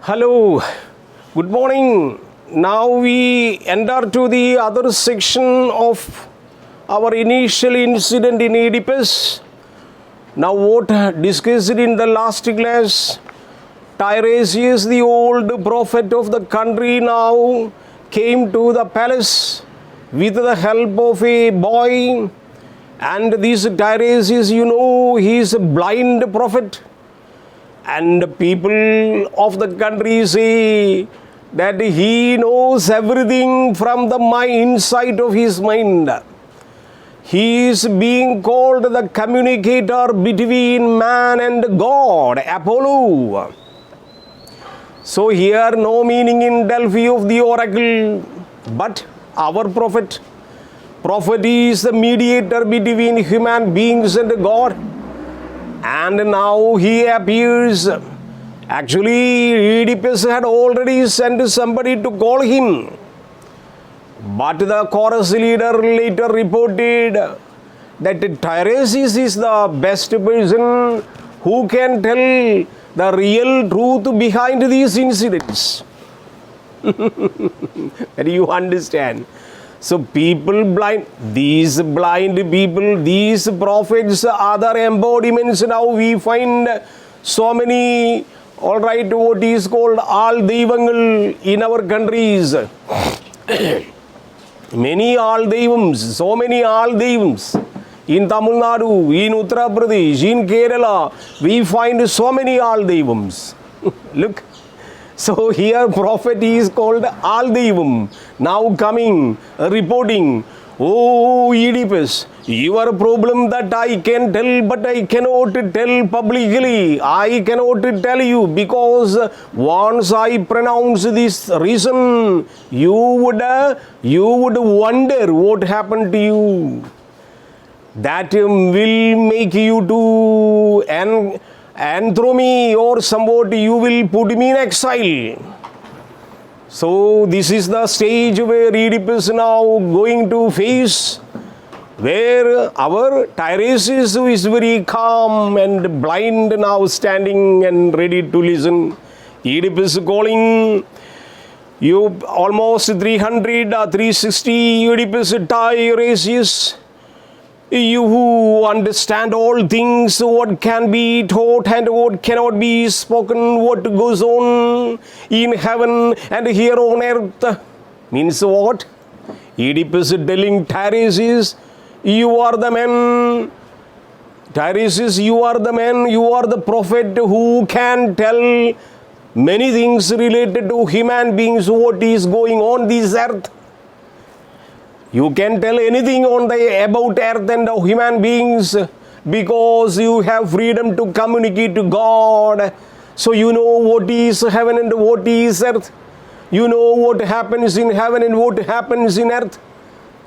Hello, good morning. Now we enter to the other section of our initial incident in OEDIPUS. Now what discussed in the last class, Tiresias, the old prophet of the country, now came to the palace with the help of a boy. And this Tiresias, he is a blind prophet. And the people of the country say that he knows everything from the inside of his mind. He is being called the communicator between man and God, Apollo. So here no meaning in Delphi of the oracle, but our prophet. Prophet is the mediator between human beings and God. And now he appears. Actually, OEDIPUS had already sent somebody to call him. But the chorus leader later reported that Tiresias is the best person who can tell the real truth behind these incidents. And you understand. So these blind people, these prophets, other embodiments, now we find so many, what is called Al Devangal in our countries. Many Al Devams, so many Al Devams. In Tamil Nadu, in Uttar Pradesh, in Kerala, we find so many Al Devams. Look. So here prophet is called Al Devam, now coming, reporting, "Oh OEDIPUS, your problem that I can tell, but I cannot tell publicly. I cannot tell you because once I pronounce this reason, you would wonder what happened to you. That will make you to and through me, or somewhat you will put me in exile." So this is the stage where OEDIPUS now going to face, where our Tiresias, who is very calm and blind, now standing and ready to listen. OEDIPUS calling, you almost 360, OEDIPUS, Tiresias, you who understand all things, what can be taught and what cannot be spoken, what goes on in heaven and here on earth. Means what? OEDIPUS telling Tiresias, you are the man. Tiresias, you are the man, you are the prophet who can tell many things related to human beings, what is going on this earth. You can tell anything about earth and human beings because you have freedom to communicate to God. So you know what is heaven and what is earth. You know what happens in heaven and what happens in earth.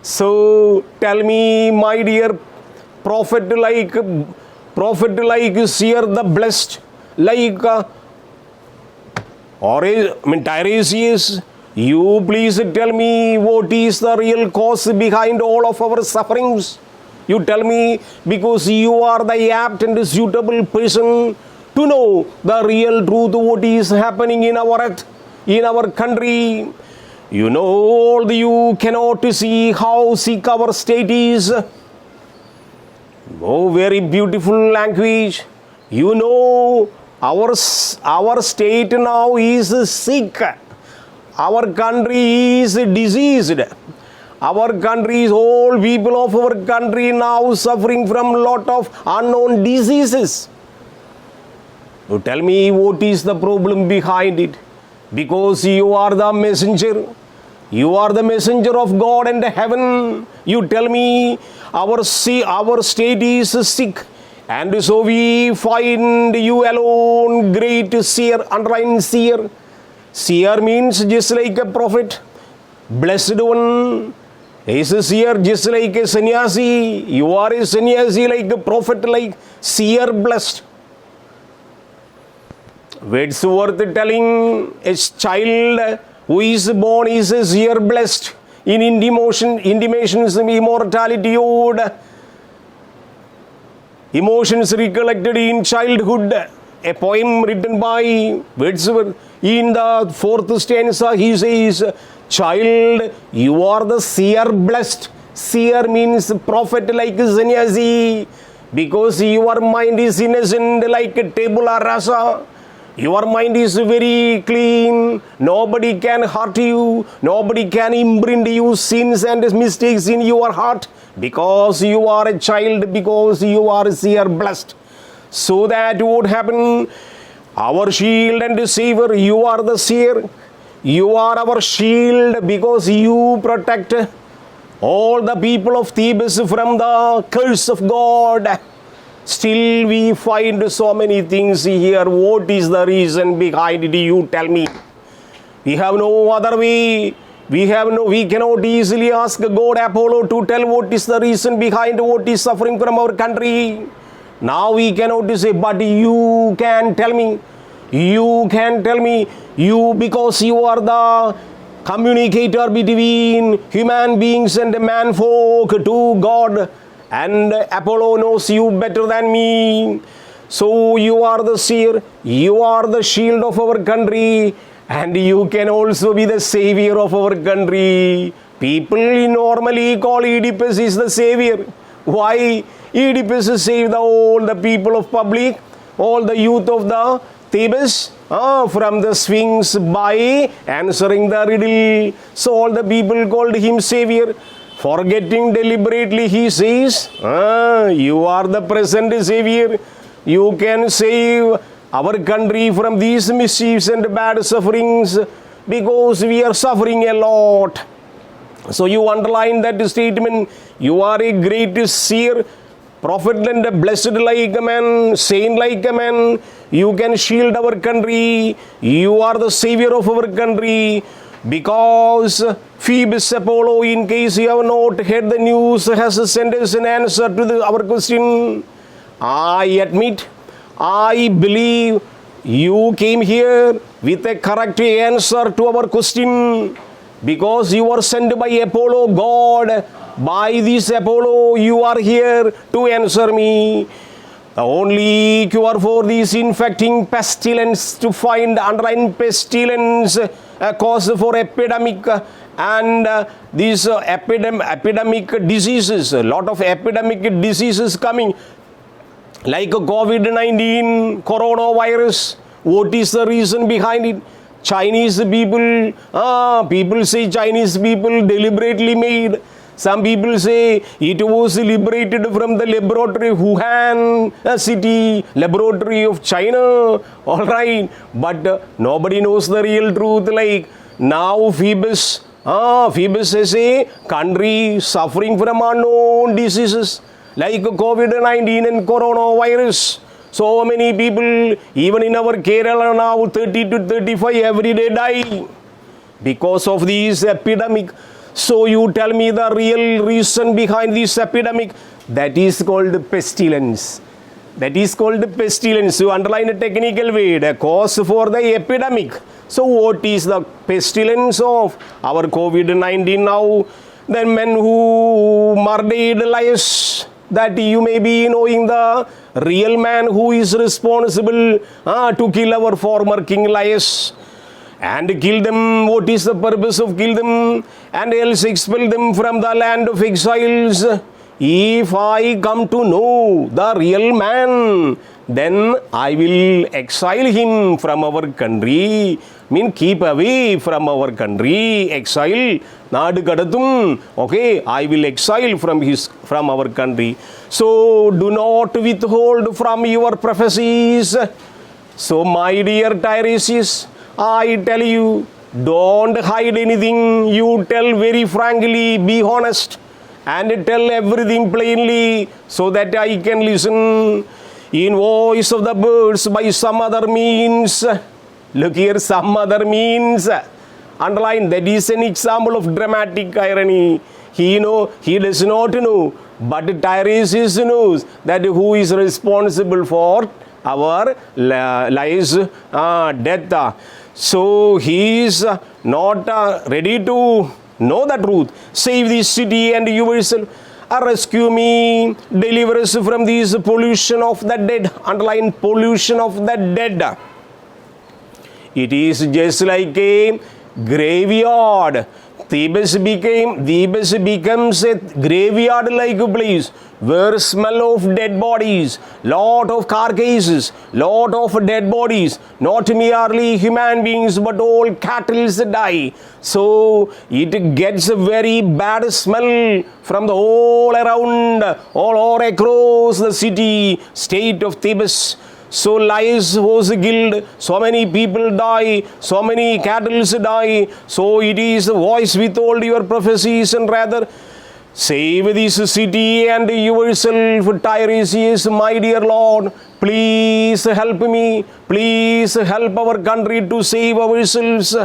So tell me, my dear prophet like seer the blessed, Tiresias, you please tell me what is the real cause behind all of our sufferings. You tell me, because you are the apt and suitable person to know the real truth, what is happening in our earth, in our country. You know, you cannot see how sick our state is. Oh, very beautiful language. You know, our state now is sick. Our country is diseased. Our country, all people of our country now suffering from lot of unknown diseases. You tell me what is the problem behind it. Because you are the messenger. You are the messenger of God and heaven. You tell me our state is sick. And so we find you alone, great seer, underline seer. Seer means just like a prophet, blessed one. Is a seer just like a sannyasi. You are a sannyasi like a prophet, like seer blessed. Wordsworth telling a child who is born is a seer blessed. In intimations of immortality ode. Emotions recollected in childhood. A poem written by Wordsworth. In the fourth stanza, he says, child, you are the seer blessed. Seer means prophet like sannyasi, because your mind is innocent like a tabula rasa. Your mind is very clean. Nobody can hurt you. Nobody can imprint you sins and mistakes in your heart, because you are a child, because you are seer blessed. So that would happen. Our shield and savior, you are the seer. You are our shield, because you protect all the people of Thebes from the curse of God. Still we find so many things here. What is the reason behind it? You tell me. We have no other way. We cannot easily ask God Apollo to tell what is the reason behind what is suffering from our country. Now we cannot say, but you can tell me. You can tell me. You, because you are the communicator between human beings and man folk to God, and Apollo knows you better than me. So you are the seer, you are the shield of our country, and you can also be the savior of our country. People normally call Oedipus is the savior. Why? Oedipus saved all the people of public, all the youth of the Thebes from the Sphinx by answering the riddle. So all the people called him savior. Forgetting deliberately, he says, you are the present savior. You can save our country from these mischiefs and bad sufferings, because we are suffering a lot. So you underline that statement. You are a great seer, prophet and blessed like a man, saint like a man. You can shield our country. You are the savior of our country, because Phoebus Apollo, in case you have not heard the news, has sent us an answer to our question. I admit, I believe you came here with a correct answer to our question, because you were sent by Apollo God. By this Apollo, you are here to answer me. The only cure for this infecting pestilence, to find underlying pestilence, a cause for epidemic, and these epidemic diseases, a lot of epidemic diseases coming, like COVID-19, coronavirus. What is the reason behind it? Chinese people, people say Chinese people deliberately made. Some people say it was liberated from the laboratory, Wuhan city, laboratory of China. All right, but nobody knows the real truth. Like now Phoebus is a country suffering from unknown diseases like COVID-19 and coronavirus. So many people, even in our Kerala now, 30 to 35 every day die because of this epidemic. So you tell me the real reason behind this epidemic. That is called pestilence. That is called pestilence. You underline a technical word, a cause for the epidemic. So what is the pestilence of our COVID-19 now? The men who murdered Laius, that you may be knowing the real man who is responsible to kill our former king Laius. And kill them. What is the purpose of kill them? And else expel them from the land of exiles. If I come to know the real man, then I will exile him from our country. Mean keep away from our country. Exile. Naadu kadathum. Okay, I will exile from our country. So do not withhold from your prophecies. So my dear Tiresias, I tell you, don't hide anything. You tell very frankly, be honest, and tell everything plainly, so that I can listen. In voice of the birds, by some other means. Look here, some other means. Underline, that is an example of dramatic irony. He does not know, but Tiresias knows that who is responsible for our lies, death. So he is not ready to know the truth. Save this city and yourself. Rescue me. Deliver us from this pollution of the dead. Underline pollution of the dead. It is just like a graveyard. Thebes becomes a graveyard-like place where smell of dead bodies, lot of carcasses, lot of dead bodies, not merely human beings but all cattle die. So it gets a very bad smell from the all around, all across the city, state of Thebes. So lies was killed, so many people die, so many cattle die. So it is the voice with all your prophecies, and rather save this city and yourself, Tiresias, my dear Lord. Please help me. Please help our country to save ourselves.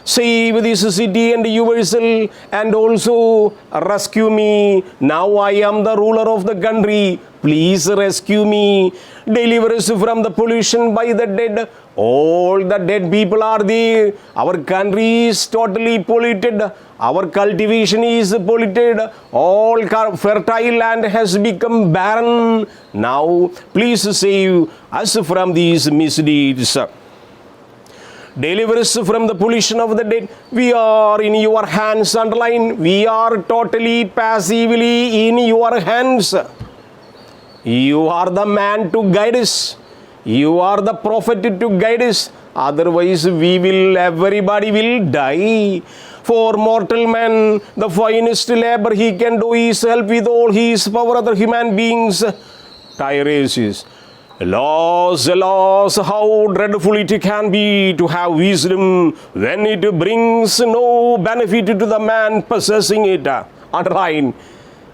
Save this city and yourself, and also rescue me. Now I am the ruler of the country. Please rescue me. Deliver us from the pollution by the dead. All the dead people are there. Our country is totally polluted. Our cultivation is polluted. All fertile land has become barren. Now, please save us from these misdeeds. Deliver us from the pollution of the dead. We are in your hands. Underline, we are totally, passively in your hands. You are the man to guide us. You are the prophet to guide us. Otherwise, everybody will die. For mortal man, the finest labor he can do is help with all his power other human beings. Tiresias. Alas, how dreadful it can be to have wisdom when it brings no benefit to the man possessing it. Underline.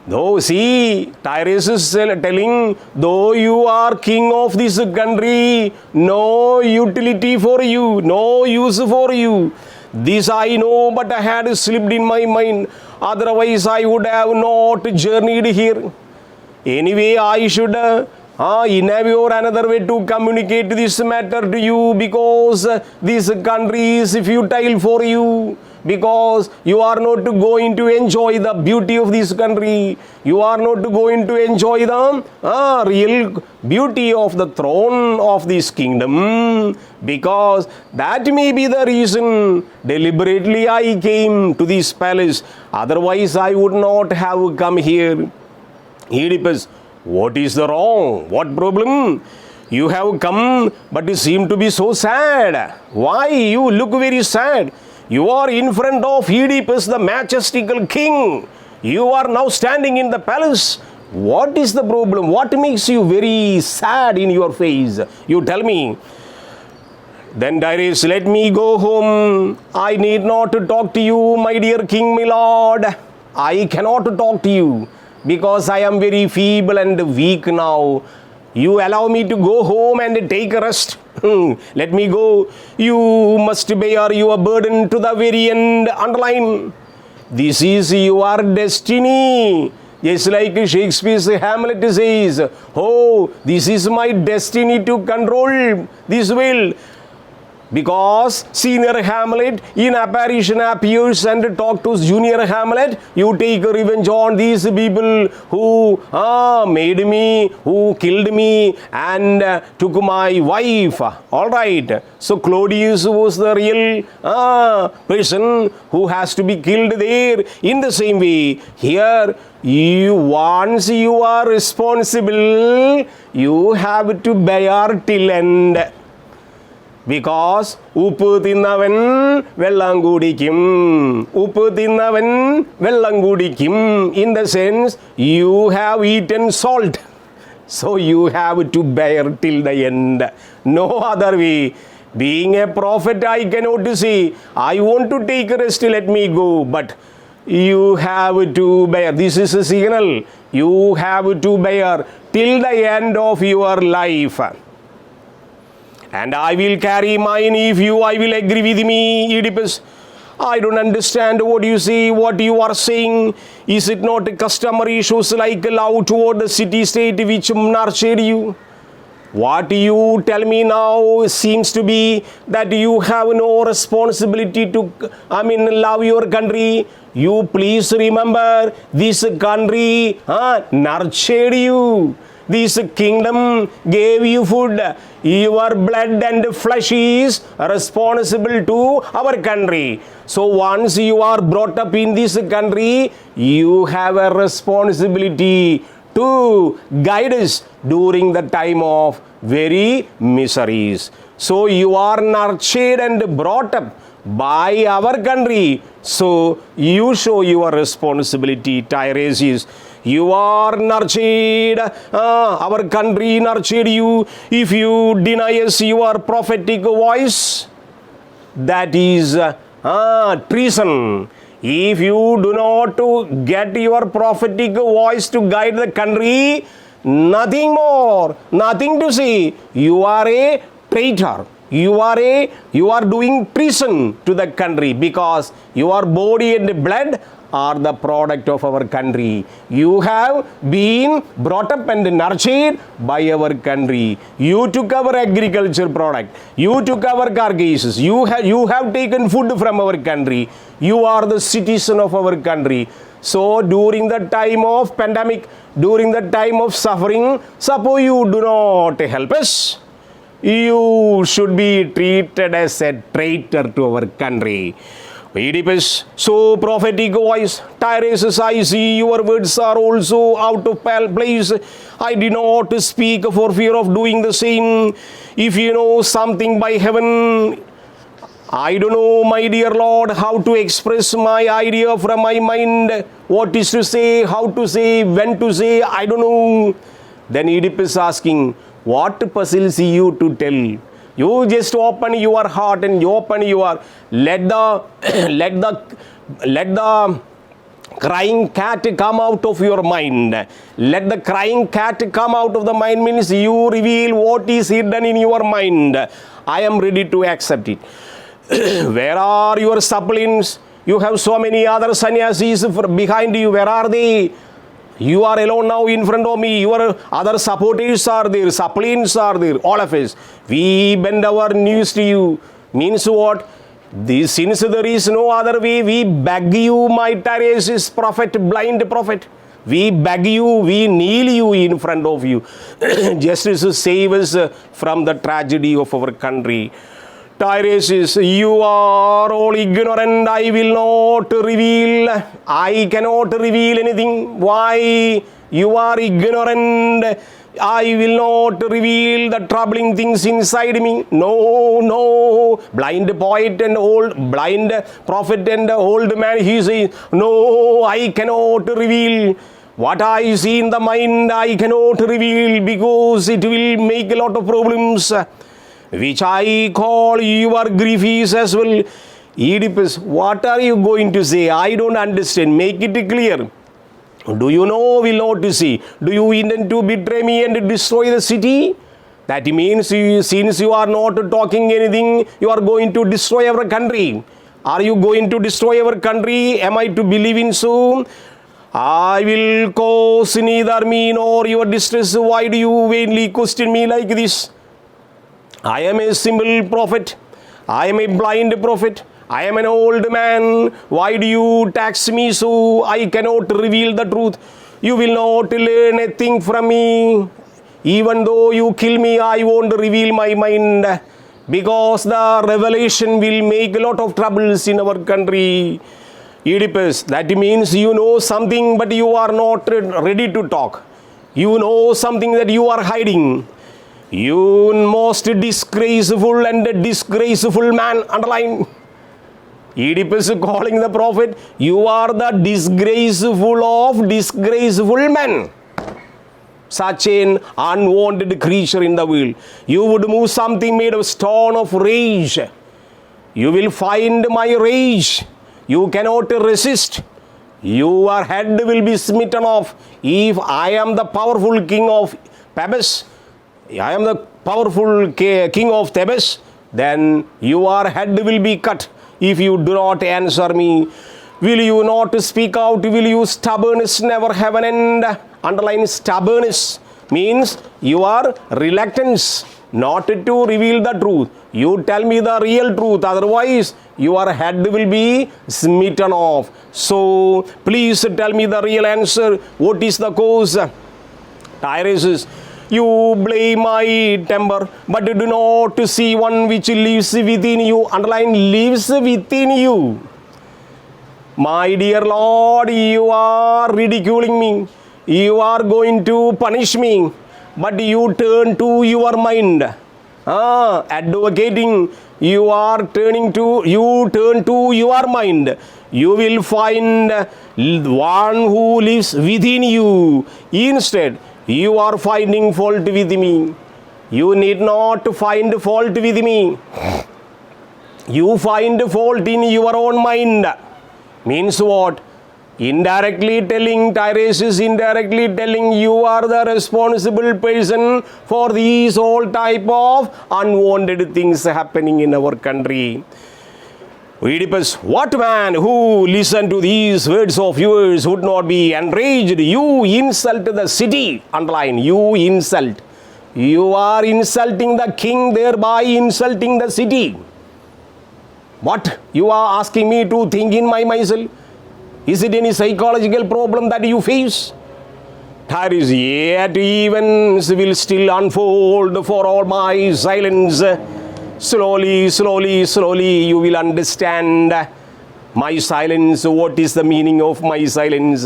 Though, see, Tiresias is telling, though you are king of this country, no utility for you, no use for you. This I know, but I had slipped in my mind. Otherwise, I would have not journeyed here. Anyway, I should in a way or another way to communicate this matter to you, because this country is futile for you. Because you are not going to enjoy the beauty of this country. You are not going to enjoy the real beauty of the throne of this kingdom. Because that may be the reason deliberately I came to this palace. Otherwise I would not have come here. Oedipus, what is the wrong? What problem? You have come, but you seem to be so sad. Why? You look very sad. You are in front of Oedipus, the majestical king. You are now standing in the palace. What is the problem? What makes you very sad in your face? You tell me. Then Darius, let me go home. I need not to talk to you, my dear king, my lord. I cannot talk to you because I am very feeble and weak now. You allow me to go home and take a rest. Let me go. You must bear your burden to the very end. Underline. This is your destiny. Just like Shakespeare's Hamlet says, oh, this is my destiny to control this world. Because senior Hamlet in apparition appears and talks to junior Hamlet. You take revenge on these people who made me, who killed me and took my wife. Alright. So Claudius was the real person who has to be killed there. In the same way, here, once you are responsible, you have to bear till end. Because Uppu Tinnavan Vellangudikim. Uppu Tinnavan Vellangudikim. In the sense, you have eaten salt. So you have to bear till the end. No other way. Being a prophet, I cannot say, I want to take a rest, let me go. But you have to bear. This is a signal. You have to bear till the end of your life. And I will carry mine if you, I will agree with me, Oedipus. I don't understand what you say, what you are saying. Is it not customary issues like love toward the city-state which nurtured you? What you tell me now seems to be that you have no responsibility to, love your country. You please remember, this country nurtured you. this kingdom gave you food. Your blood and flesh is responsible to our country. So once you are brought up in this country, you have a responsibility to guide us during the time of very miseries. So you are nurtured and brought up by our country. So you show your responsibility, Tiresias. You are nurtured. Our country nurtured you. If you deny us your prophetic voice, that is treason. If you do not get your prophetic voice to guide the country, nothing more, nothing to say. You are a traitor. You are doing treason to the country, because your body and blood are the product of our country. You have been brought up and nurtured by our country. You took our agriculture product. You took our carcasses. You have taken food from our country. You are the citizen of our country. So during the time of pandemic, during the time of suffering, suppose you do not help us, you should be treated as a traitor to our country. OEDIPUS, so prophetic voice, Tiresias, I see your words are also out of place. I did not speak for fear of doing the same. If you know something by heaven, I don't know, my dear Lord, how to express my idea from my mind. What is to say, how to say, when to say, I don't know. Then OEDIPUS asking, what puzzles you to tell? You just open your heart and you open your, let the crying cat come out of your mind. Let the crying cat come out of the mind means you reveal what is hidden in your mind. I am ready to accept it. Where are your suppliants? You have so many other sannyasis behind you. Where are they? You are alone now in front of me. Your other supporters are there, suppliants are there, all of us. We bend our knees to you. Means what? Since there is no other way, we beg you, my Tiresias prophet, blind prophet. We beg you, we kneel you in front of you. Just to save us from the tragedy of our country. Tiresias, you are all ignorant. I will not reveal. I cannot reveal anything. Why? You are ignorant. I will not reveal the troubling things inside me. No. Blind poet and blind prophet and old man, he says, no, I cannot reveal. What I see in the mind, I cannot reveal, because it will make a lot of problems, which I call your griefs as well. OEDIPUS, what are you going to say? I don't understand. Make it clear. Do you know, will not see? Do you intend to betray me and destroy the city? That means, since you are not talking anything, you are going to destroy our country. Are you going to destroy our country? Am I to believe in so? I will cause neither me nor your distress. Why do you vainly question me like this? I am a simple prophet. I am a blind prophet. I am an old man. Why do you tax me so? I cannot reveal the truth. You will not learn a thing from me. Even though you kill me, I won't reveal my mind, because the revelation will make a lot of troubles in our country. OEDIPUS, that means you know something but you are not ready to talk. You know something that you are hiding. You most disgraceful and disgraceful man, underline. OEDIPUS calling the prophet, you are the disgraceful of disgraceful men. Such an unwanted creature in the world. You would move something made of stone of rage. You will find my rage. You cannot resist. Your head will be smitten off. If I am the powerful king of Thebes, I am the powerful king of Thebes, then your head will be cut if you do not answer me. Will you not speak out? Will you stubbornness never have an end? Underline stubbornness means your reluctance not to reveal the truth. You tell me the real truth, otherwise your head will be smitten off. So please tell me the real answer. What is the cause? Tyrus, you blame my temper, but do not see one which lives within you. Underline, lives within you. My dear Lord, you are ridiculing me. You are going to punish me. But you turn to your mind. Advocating, you turn to your mind. You will find one who lives within you. Instead, you are finding fault with me. You need not find fault with me. You find fault in your own mind. Means what? Indirectly telling, Tyrus is indirectly telling you are the responsible person for these all type of unwanted things happening in our country. OEDIPUS, what man who listened to these words of yours would not be enraged? You insult the city. Underline, you insult. You are insulting the king, thereby insulting the city. What? You are asking me to think in myself? Is it any psychological problem that you face? Tyrus, yet events will still unfold for all my silence. Slowly, you will understand my silence. What is the meaning of my silence?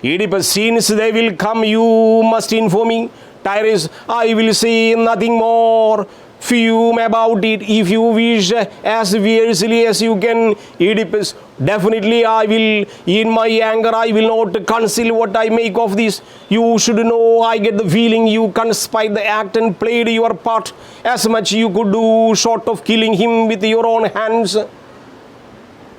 OEDIPUS, since they will come, you must inform me. Tyrus, I will say nothing more. Fume about it if you wish as fiercely as you can. OEDIPUS, definitely I will, in my anger I will not conceal what I make of this. You should know I get the feeling you conspired the act and played your part as much you could do short of killing him with your own hands.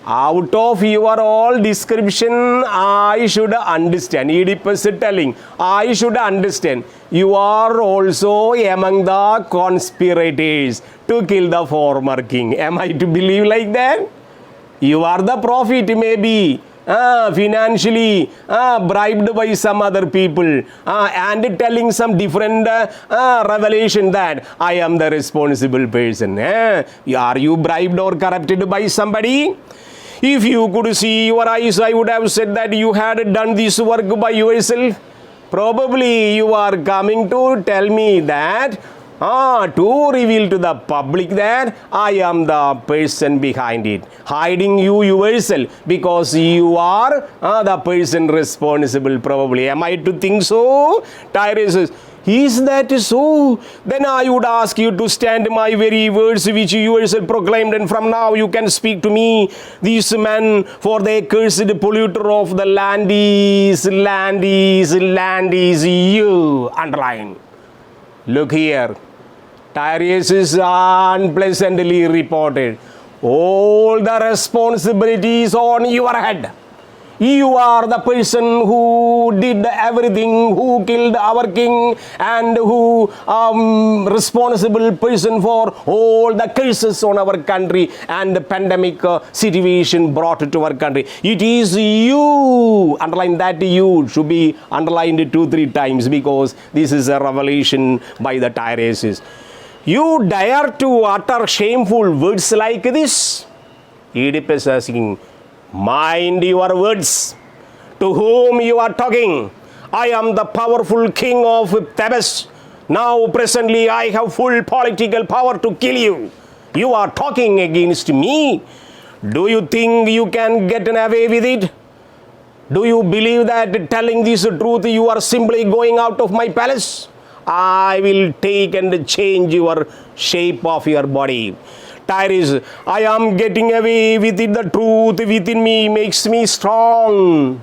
Out of your all description, I should understand. OEDIPUS telling, I should understand. You are also among the conspirators to kill the former king. Am I to believe like that? You are the prophet, maybe, financially bribed by some other people and telling some different revelation that I am the responsible person. Are you bribed or corrupted by somebody? If you could see your eyes, I would have said that you had done this work by yourself. Probably you are coming to tell me that, to reveal to the public that I am the person behind it. Hiding you yourself because you are the person responsible probably. Am I to think so? Tyrus, is that so? Then I would ask you to stand my very words which you yourself proclaimed, and from now you can speak to me. These men, for the accursed polluter of the land is you. Underline. Look here. Tyrus is unpleasantly reported. All the responsibilities on your head. You are the person who did everything, who killed our king, and who responsible person for all the curses on our country and the pandemic situation brought to our country. It is you. Underline that. You should be underlined 2-3 times because this is a revelation by the Tyrus. You dare to utter shameful words like this? OEDIPUS asking, mind your words. To whom you are talking? I am the powerful king of Thebes. Now presently I have full political power to kill you. You are talking against me. Do you think you can get away with it? Do you believe that telling this truth you are simply going out of my palace? I will take and change your shape of your body. Tyrus, I am getting away with it. The truth within me makes me strong.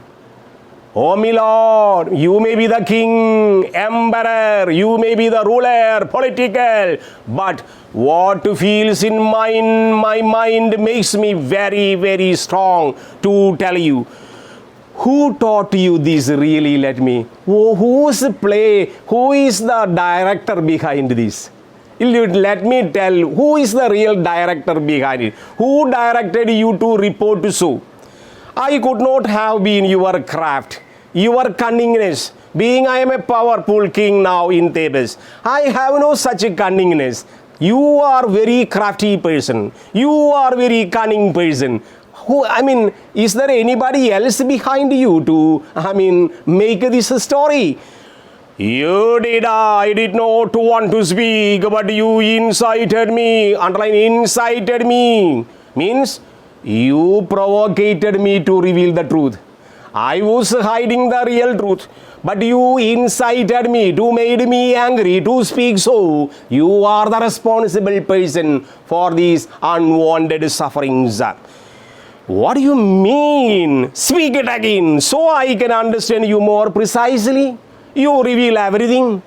Oh, my Lord, you may be the king, emperor, you may be the ruler, political, but what feels in my mind makes me very, very strong to tell you. Who taught you this really? Let me. Who is the director behind this? Let me tell who is the real director behind it. Who directed you to report so? I could not have been your craft, your cunningness. Being I am a powerful king now in Thebes, I have no such a cunningness. You are very crafty person. You are very cunning person. Is there anybody else behind you to, make this story? You did, I did not want to speak, but you incited me. Underline incited me. Means you provoked me to reveal the truth. I was hiding the real truth, but you incited me to made me angry to speak so. You are the responsible person for these unwanted sufferings. What do you mean? Speak it again so I can understand you more precisely. You reveal everything.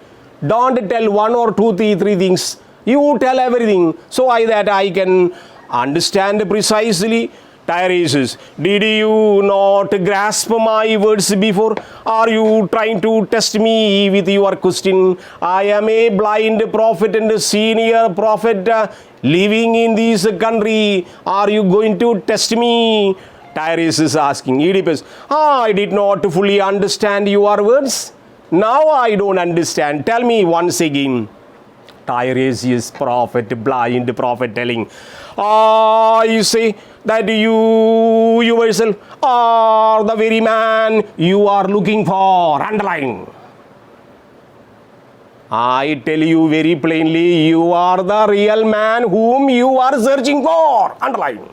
Don't tell one or two, three things. You tell everything so that I can understand precisely. Tiresias, did you not grasp my words before? Are you trying to test me with your question? I am a blind prophet and a senior prophet living in this country. Are you going to test me? Tiresias is asking. Oedipus, I did not fully understand your words. Now I don't understand. Tell me once again. Tiresias, prophet, blind prophet telling, you say that you yourself are the very man you are looking for. Underline. I tell you very plainly, you are the real man whom you are searching for. Underline.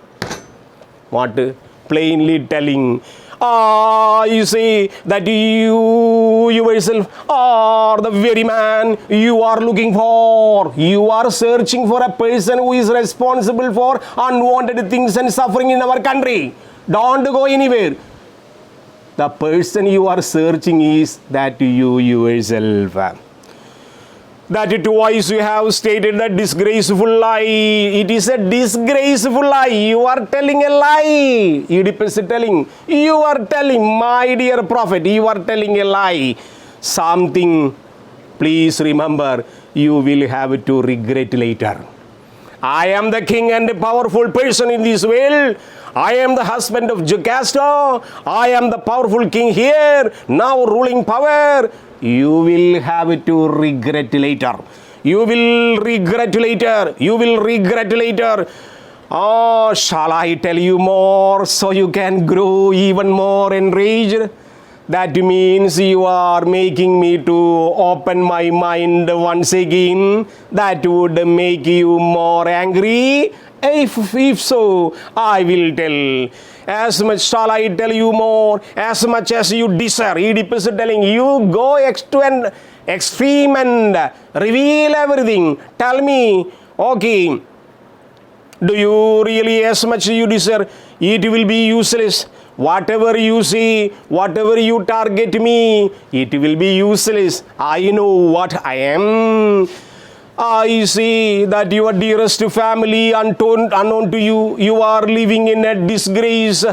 What? Plainly telling. You say that you yourself are the very man you are looking for. You are searching for a person who is responsible for unwanted things and suffering in our country. Don't go anywhere. The person you are searching is that you yourself. That twice you have stated the disgraceful lie. It is a disgraceful lie. You are telling a lie. Oedipus is telling. You are telling, my dear prophet, you are telling a lie. Something, please remember, you will have to regret later. I am the king and the powerful person in this world. I am the husband of Jocasta. I am the powerful king here, now ruling power. You will have to regret later. You will regret later. You will regret later. Oh, shall I tell you more so you can grow even more enraged? That means you are making me to open my mind once again. That would make you more angry. If so, I will tell. As much shall I tell you more, as much as you desire. Oedipus is telling you, go to an extreme and reveal everything. Tell me, okay, do you really, as much you desire, it will be useless. Whatever you see, whatever you target me, it will be useless. I know what I am. I see that your dearest family unknown to you, you are living in a disgrace.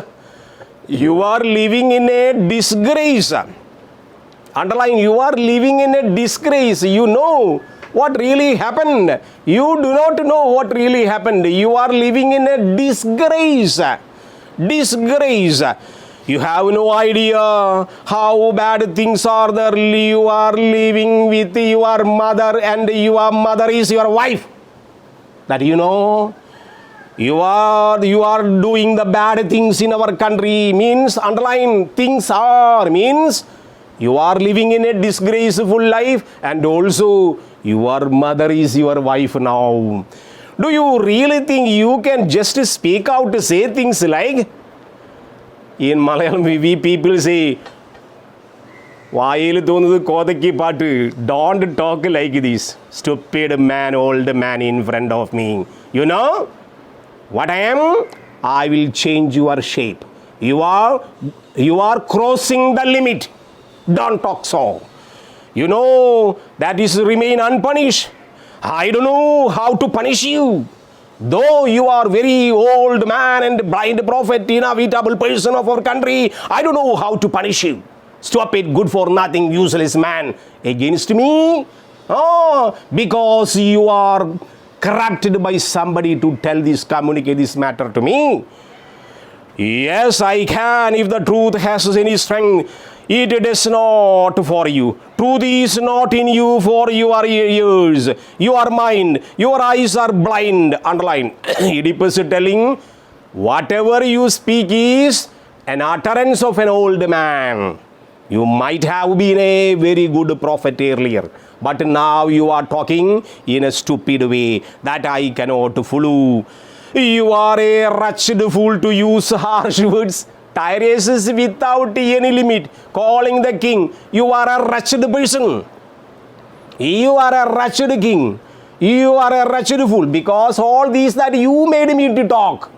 You are living in a disgrace. Underline, you are living in a disgrace. You know what really happened. You do not know what really happened. You are living in a disgrace. Disgrace. You have no idea how bad things are there. You are living with your mother and your mother is your wife. That you know. You are doing the bad things in our country. Means, underline, things are. Means, you are living in a disgraceful life and also your mother is your wife now. Do you really think you can just speak out to say things like, in Malayalam, we people say, don't talk like this. Stupid man, old man in front of me. You know what I am? I will change your shape. You are crossing the limit. Don't talk so. You know that is remain unpunished. I don't know how to punish you. Though you are very old man and blind prophet, inevitable person of our country, I don't know how to punish you. Stupid, good for nothing, useless man against me. Oh, because you are corrupted by somebody to communicate this matter to me. Yes, I can if the truth has any strength. It is not for you. Truth is not in you for your ears. Your mind, your eyes are blind. Underline. Oedipus is telling, whatever you speak is an utterance of an old man. You might have been a very good prophet earlier, but now you are talking in a stupid way that I cannot follow. You are a wretched fool to use harsh words, tireless without any limit, calling the king. You are a wretched person. You are a wretched king. You are a wretched fool, because all these that you made me to talk.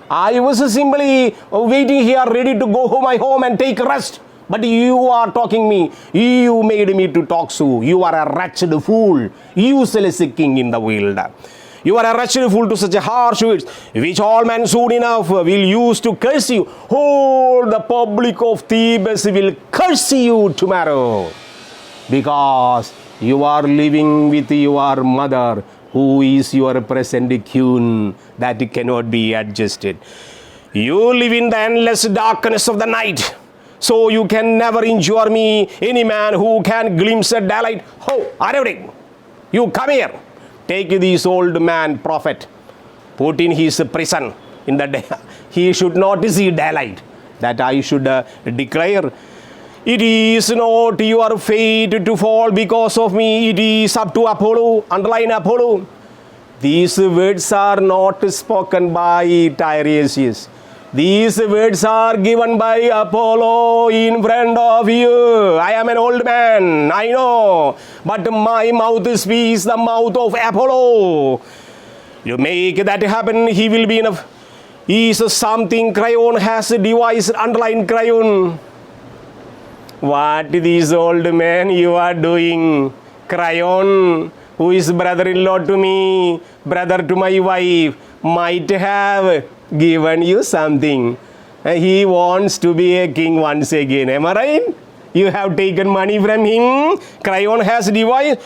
I was simply waiting here ready to go home, my home and take rest. But you are talking me. You made me to talk so. You are a wretched fool, useless king in the world. You are a wretched fool to such a harsh words, which all men soon enough will use to curse you. All the public of Thebes will curse you tomorrow, because you are living with your mother, who is your present queen, that cannot be adjusted. You live in the endless darkness of the night, so you can never injure me. Any man who can glimpse a daylight. Oh, Arabic, you come here. Take this old man prophet, put in his prison in the day. He should not see daylight, that I should declare. It is not your fate to fall because of me. It is up to Apollo. Underline Apollo. These words are not spoken by Tiresias. These words are given by Apollo in front of you. I am an old man, I know, but my mouth speaks the mouth of Apollo. You make that happen, he will be enough. Is something Crayon has devised. Underline Crayon. What this old man you are doing? Crayon, who is brother-in-law to me, brother to my wife, might have given you something. He wants to be a king once again. Am I right? You have taken money from him. Crayon has devised.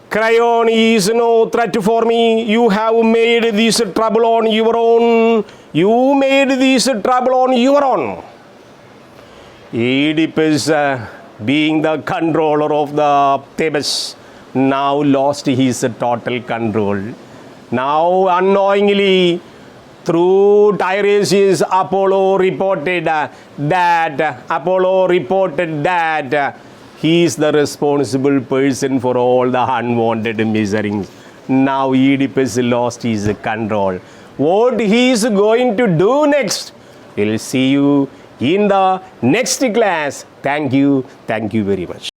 Crayon is no threat for me. You have made this trouble on your own. You made this trouble on your own. Oedipus, being the controller of the Thebes, now lost his total control. Now unknowingly, through Tiresias, Apollo reported that he is the responsible person for all the unwanted miseries. Now Oedipus lost his control. What he is going to do next, we'll see you in the next class. Thank you very much.